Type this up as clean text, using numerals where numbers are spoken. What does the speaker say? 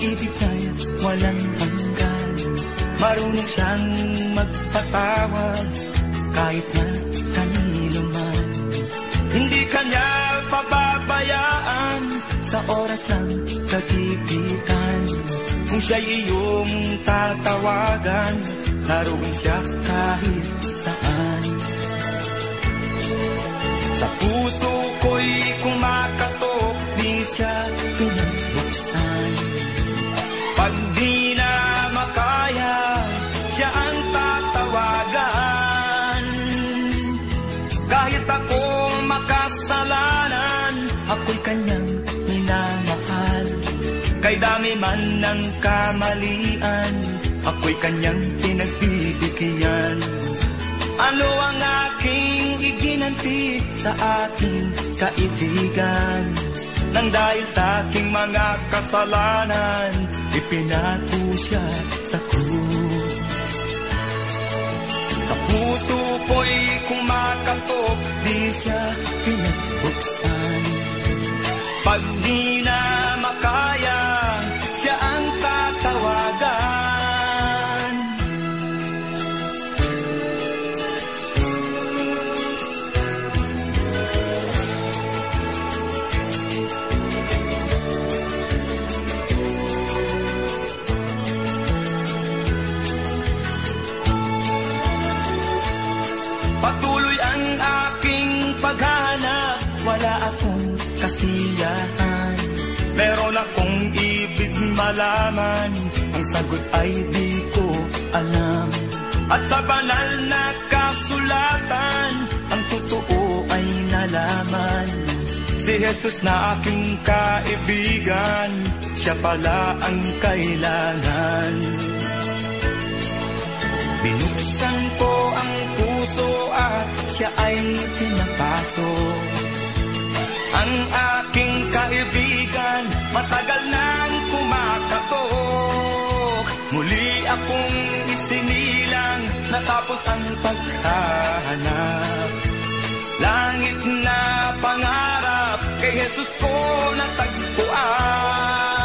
pag-ibig ay walang hanggan. Marunong siyang magpatawad kahit na kanino man. Hindi kanya pababayaan sa oras ng kagipitan. Kung siya'y iyong tatawagan, naroon siya kahit saan. Sa puso ko'y kumakatok, di siya pinabuksan. Pag di na makaya, siya ang tatawagan. Kahit akong makasalanan, ako'y kanyang minamahal. Kay dami man ng kamalian, ako'y kanyang pinagbibigyan. Ano ang aking iginanti sa aking kaibigan? Nang dahil sa aking mga kasalanan, ipinato siya sa krus. Sa puso ko'y kumakatok, di siya pinagbuksan. Pag di na makaya, siya ang tatawagan. Patuloy ang aking paghanap, wala akong kasiyahan. Meron akong ibig malaman, ang sagot ay di ko alam. At sa banal na kasulatan, ang totoo ay nalaman. Si Jesus na aking kaibigan, siya pala ang kailangan. Binuksan ko ang puso at siya ay pinapasok. Ang aking kaibigan, matagal nang kumakatok. Muli akong isinilang, natapos ang paghahanap. Langit na pangarap, kay Jesus ko natagpuan.